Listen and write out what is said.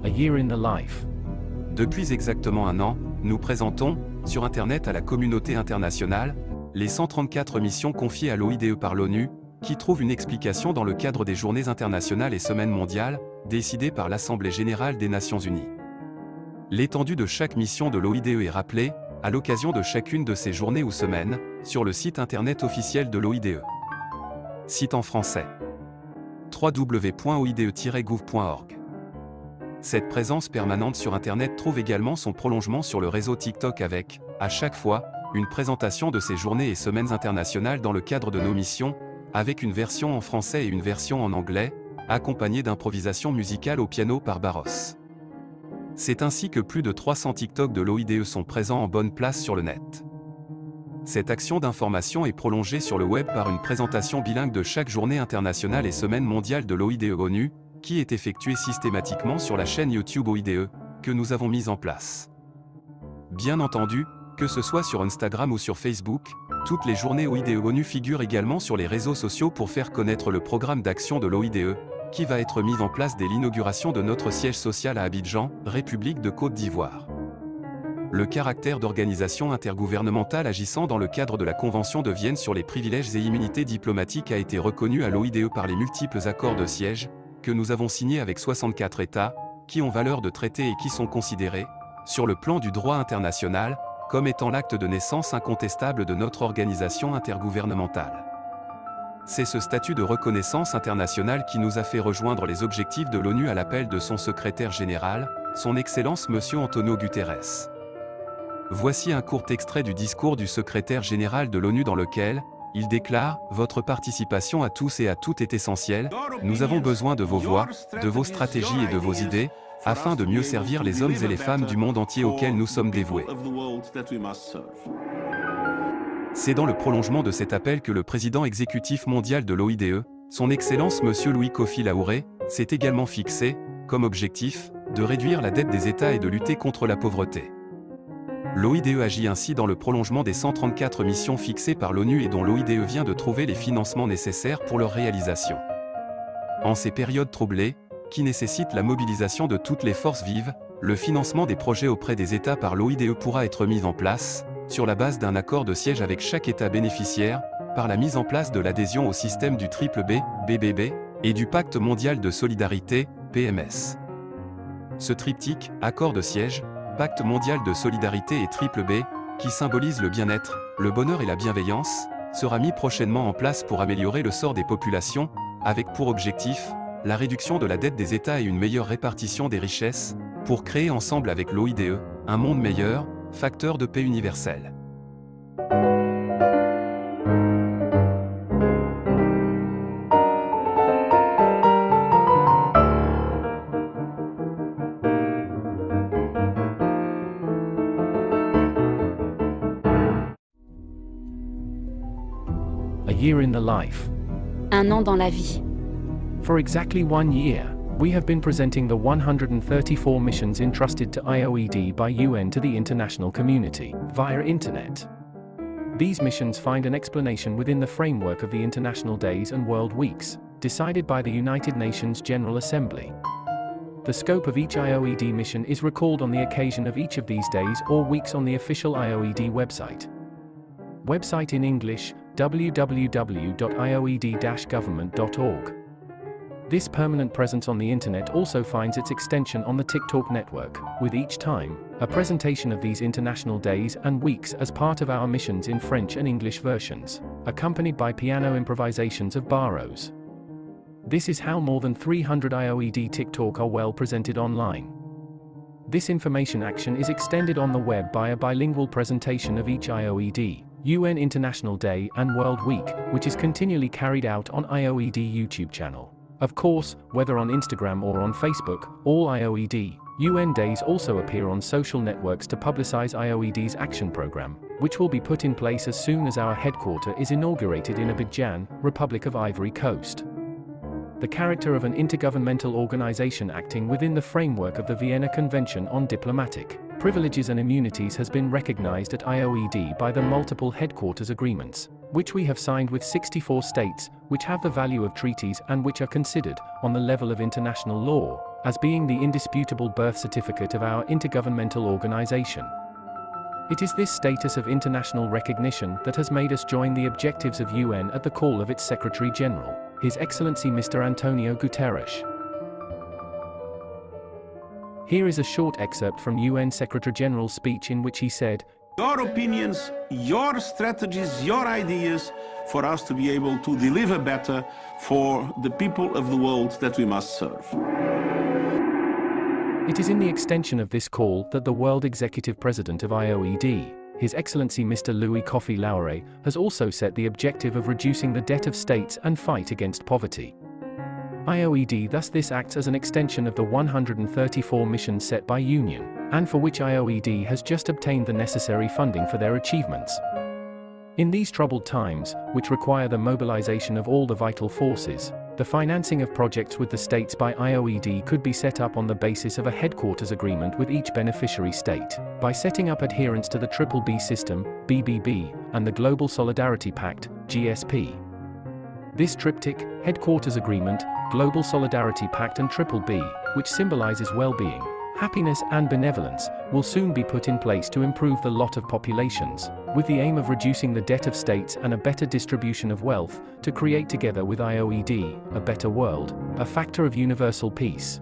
A Year in the Life. Depuis exactement un an, nous présentons, sur Internet à la communauté internationale, les 134 missions confiées à l'OIDE par l'ONU, qui trouvent une explication dans le cadre des Journées internationales et Semaines mondiales, décidées par l'Assemblée générale des Nations unies. L'étendue de chaque mission de l'OIDE est rappelée, à l'occasion de chacune de ces journées ou semaines, sur le site internet officiel de l'OIDE. Site en français. www.oide-gouv.org. Cette présence permanente sur Internet trouve également son prolongement sur le réseau TikTok avec, à chaque fois, une présentation de ces journées et semaines internationales dans le cadre de nos missions, avec une version en français et une version en anglais, accompagnée d'improvisation musicale au piano par Barros. C'est ainsi que plus de 300 TikTok de l'OIDE sont présents en bonne place sur le net. Cette action d'information est prolongée sur le web par une présentation bilingue de chaque journée internationale et semaine mondiale de l'OIDE-ONU, qui est effectuée systématiquement sur la chaîne YouTube OIDE, que nous avons mise en place. Bien entendu, que ce soit sur Instagram ou sur Facebook, toutes les journées OIDE-ONU figurent également sur les réseaux sociaux pour faire connaître le programme d'action de l'OIDE, qui va être mis en place dès l'inauguration de notre siège social à Abidjan, République de Côte d'Ivoire. Le caractère d'organisation intergouvernementale agissant dans le cadre de la Convention de Vienne sur les privilèges et immunités diplomatiques a été reconnu à l'OIDE par les multiples accords de siège, que nous avons signés avec 64 États, qui ont valeur de traité et qui sont considérés, sur le plan du droit international, comme étant l'acte de naissance incontestable de notre organisation intergouvernementale. C'est ce statut de reconnaissance internationale qui nous a fait rejoindre les objectifs de l'ONU à l'appel de son secrétaire général, son Excellence Monsieur Antonio Guterres. Voici un court extrait du discours du secrétaire général de l'ONU dans lequel, il déclare « Votre participation à tous et à toutes est essentielle, nous avons besoin de vos voix, de vos stratégies et de vos idées, afin de mieux servir les hommes et les femmes du monde entier auxquels nous sommes dévoués. » C'est dans le prolongement de cet appel que le président exécutif mondial de l'OIDE, son Excellence M. Louis Kofi Laouré, s'est également fixé, comme objectif, de réduire la dette des États et de lutter contre la pauvreté. L'OIDE agit ainsi dans le prolongement des 134 missions fixées par l'ONU et dont l'OIDE vient de trouver les financements nécessaires pour leur réalisation. En ces périodes troublées, qui nécessitent la mobilisation de toutes les forces vives, le financement des projets auprès des États par l'OIDE pourra être mis en place, sur la base d'un accord de siège avec chaque État bénéficiaire, par la mise en place de l'adhésion au système du triple B, BBB, et du Pacte mondial de solidarité, PMS. Ce triptyque, accord de siège, Pacte mondial de solidarité et triple B, qui symbolise le bien-être, le bonheur et la bienveillance, sera mis prochainement en place pour améliorer le sort des populations, avec pour objectif, la réduction de la dette des États et une meilleure répartition des richesses, pour créer ensemble avec l'OIDE, un monde meilleur, facteur de paix universelle. A Year in the Life. Un an dans la vie. For exactly 1 year, we have been presenting the 134 missions entrusted to IOED by UN to the international community, via Internet. These missions find an explanation within the framework of the International Days and World Weeks, decided by the United Nations General Assembly. The scope of each IOED mission is recalled on the occasion of each of these days or weeks on the official IOED website. Website in English, www.ioed-government.org. This permanent presence on the internet also finds its extension on the TikTok network, with each time, a presentation of these international days and weeks as part of our missions in French and English versions, accompanied by piano improvisations of Barros. This is how more than 300 IOED TikTok are well presented online. This information action is extended on the web by a bilingual presentation of each IOED, UN International Day and World Week, which is continually carried out on IOED YouTube channel. Of course, whether on Instagram or on Facebook, all IOED, UN days also appear on social networks to publicize IOED's action program, which will be put in place as soon as our headquarters is inaugurated in Abidjan, Republic of Ivory Coast. The character of an intergovernmental organization acting within the framework of the Vienna Convention on Diplomatic Privileges and Immunities has been recognized at IOED by the multiple headquarters agreements, which we have signed with 64 states, which have the value of treaties and which are considered, on the level of international law, as being the indisputable birth certificate of our intergovernmental organization. It is this status of international recognition that has made us join the objectives of UN at the call of its Secretary General, His Excellency Mr. Antonio Guterres. Here is a short excerpt from UN Secretary General's speech in which he said, "Your opinions, your strategies, your ideas for us to be able to deliver better for the people of the world that we must serve." It is in the extension of this call that the World Executive President of IOED, His Excellency Mr. Louis Kofi Laouare, has also set the objective of reducing the debt of states and fight against poverty. IOED thus this acts as an extension of the 134 missions set by Union, and for which IOED has just obtained the necessary funding for their achievements. In these troubled times, which require the mobilization of all the vital forces, the financing of projects with the states by IOED could be set up on the basis of a headquarters agreement with each beneficiary state, by setting up adherence to the BBB system, BBB, and the Global Solidarity Pact, GSP. This triptych, headquarters agreement, Global Solidarity Pact and BBB, which symbolizes well-being, happiness and benevolence, will soon be put in place to improve the lot of populations, with the aim of reducing the debt of states and a better distribution of wealth, to create together with IOED, a better world, a factor of universal peace.